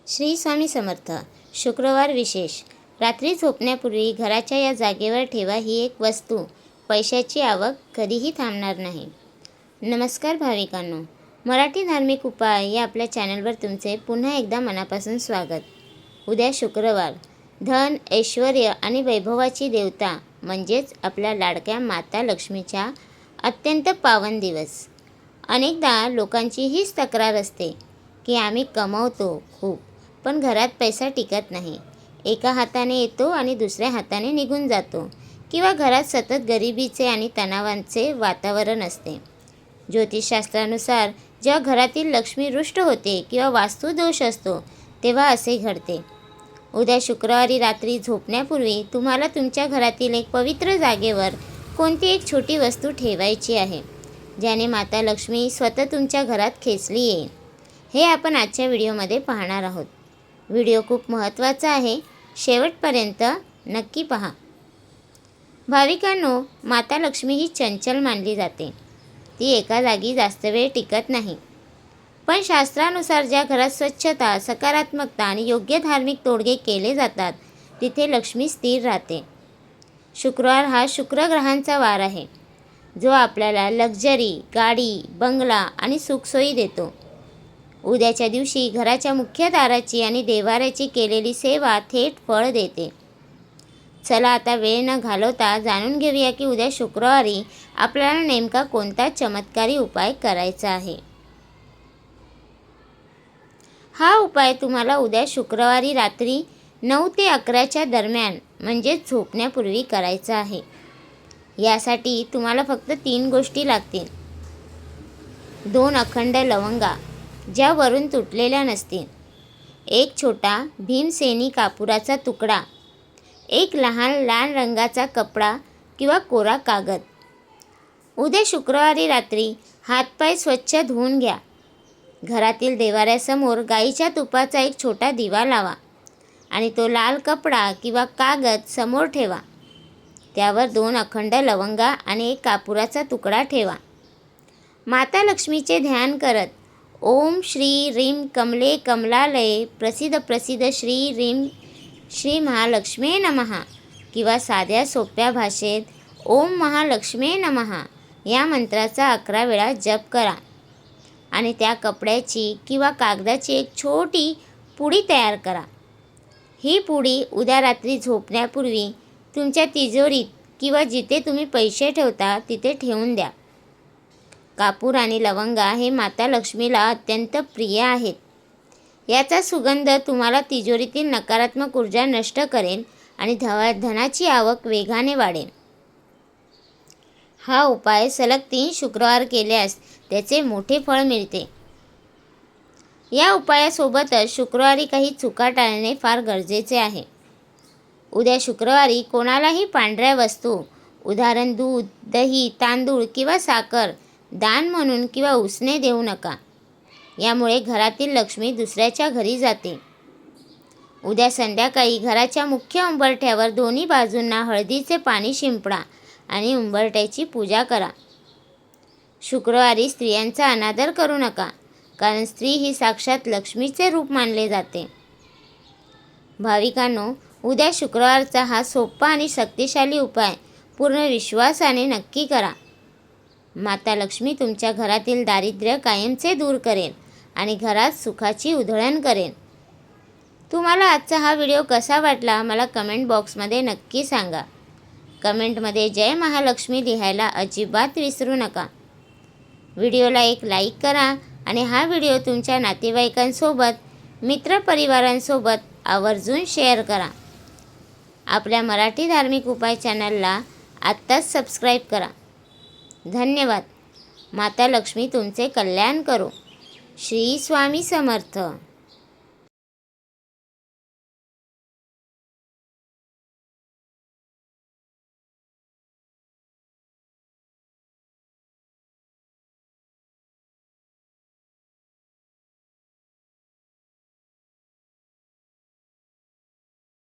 श्री स्वामी समर्थ. शुक्रवार विशेष. रात्री झोपण्यापूर्वी घराच्या या जागेवर ठेवा ही एक वस्तू. पैशाची आवक कधीही थांबणार नाही. नमस्कार भाविकांनो, मराठी धार्मिक उपाय या आपल्या चॅनलवर तुमचे पुन्हा एकदा मनापासून स्वागत. उद्या शुक्रवार, धन, ऐश्वर्य आणि वैभवाची देवता म्हणजेच आपल्या लाडक्या माता लक्ष्मीच्या अत्यंत पावन दिवस. अनेकदा लोकांची हीच तक्रार असते की आम्ही कमवतो खूप, पण घरात पैसा टिकत नाही. एका हाताने येतो आणि दुसऱ्या हाताने निघून जातो, किंवा घरात सतत गरिबीचे आणि तणावांचे वातावरण असते. ज्योतिषशास्त्रानुसार जेव्हा घरातील लक्ष्मी रुष्ट होते किंवा वास्तुदोष असतो तेव्हा असे घडते. उद्या शुक्रवारी रात्री झोपण्यापूर्वी तुम्हाला तुमच्या घरातील एक पवित्र जागेवर कोणती एक छोटी वस्तू ठेवायची आहे, ज्याने माता लक्ष्मी स्वतः तुमच्या घरात खेचली येईल. हे आपण आजच्या व्हिडिओमध्ये पाहणार आहोत. व्हिडिओ खूप महत्त्वाचा आहे, शेवटपर्यंत नक्की पहा. भाविकांनो, माता लक्ष्मी ही चंचल मानली जाते. ती एका जागी जास्त वेळ टिकत नाही. पण शास्त्रानुसार ज्या घरात स्वच्छता, सकारात्मकता आणि योग्य धार्मिक तोडगे केले जातात तिथे लक्ष्मी स्थिर राहते. शुक्रवार हा शुक्रग्रहांचा वार आहे, जो आपल्याला लक्झरी, गाडी, बंगला आणि सुखसोयी देतो. उद्याच्या दिवशी घराच्या मुख्य दाराची आणि देवाऱ्याची केलेली सेवा थेट फळ देते. चला आता वेळ न घालवता जाणून घेऊया की उद्या शुक्रवारी आपल्याला नेमका कोणता चमत्कारी उपाय करायचा आहे. हा उपाय तुम्हाला उद्या शुक्रवारी रात्री 9 ते 11च्या दरम्यान म्हणजेच झोपण्यापूर्वी करायचा आहे. यासाठी तुम्हाला फक्त 3 गोष्टी लागतील. 2 अखंड लवंगा ज्या वरून तुटलेल्या नसतील, एक छोटा भीमसेनी कापुराचा तुकडा, एक लहान लाल रंगाचा कपडा किंवा कोरा कागद. उद्या शुक्रवारी रात्री हातपाय स्वच्छ धुवून घ्या. घरातील देवाऱ्यासमोर गाईच्या तुपाचा एक छोटा दिवा लावा आणि तो लाल कपडा किंवा कागद समोर ठेवा. त्यावर 2 अखंड लवंगा आणि एक कापुराचा तुकडा ठेवा. माता लक्ष्मीचे ध्यान करत ओम श्री रीम कमले कमलालये प्रसिद्ध प्रसिद्ध श्री रीम श्री महालक्ष्मी नमः किंवा साध्या सोप्या भाषेत ओम महालक्ष्मी नमः या मंत्राचा 11 वेळा जप करा आणि त्या कपड्याची किंवा कागदाची एक छोटी पुडी तयार करा. ही पुडी उद्या रात्री झोपण्यापूर्वी तुमच्या तिजोरीत किंवा जिथे तुम्ही पैसे ठेवता तिथे ठेवून द्या. कापूर आणि लवंगा हे माता लक्ष्मीला अत्यंत प्रिय आहेत. याचा सुगंध तुम्हाला तिजोरीतील नकारात्मक ऊर्जा नष्ट करेल आणि धनाची आवक वेगाने वाढेल. हा उपाय सलग 3 शुक्रवार केल्यास त्याचे मोठे फळ मिळते. या उपायासोबतच शुक्रवारी काही चुका टाळणे फार गरजेचे आहे. उद्या शुक्रवारी कोणालाही पांढऱ्या वस्तू, उदाहरण दूध, दही, तांदूळ किंवा साखर दान म्हणून किंवा उसने देऊ नका. यामुळे घरातील लक्ष्मी दुसऱ्याच्या घरी जाते. उद्या संध्याकाळी घराच्या मुख्य उंबरठ्यावर दोन्ही बाजूंना हळदीचे पाणी शिंपडा आणि उंबरठ्याची पूजा करा. शुक्रवारी स्त्रियांचा अनादर करू नका, कारण स्त्री ही साक्षात लक्ष्मीचे रूप मानले जाते. भाविकांनो, उद्या शुक्रवारचा हा सोपा आणि शक्तिशाली उपाय पूर्ण विश्वासाने नक्की करा. माता लक्ष्मी तुमच्या घरातील दारिद्र्य कायमचे दूर करेल आणि घरात सुखाची उधळण करेल. तुम्हाला आजचा हा व्हिडिओ कसा वाटला मला कमेंट बॉक्समध्ये नक्की सांगा. कमेंटमध्ये जय महालक्ष्मी लिहायला अजिबात विसरू नका. व्हिडिओला एक लाईक करा आणि हा व्हिडिओ तुमच्या नातेवाईकांसोबत, मित्रपरिवारांसोबत आवर्जून शेअर करा. आपल्या मराठी धार्मिक उपाय चॅनलला आत्ताच सबस्क्राईब करा. धन्यवाद. माता लक्ष्मी तुमचे कल्याण करो. श्री स्वामी समर्थ.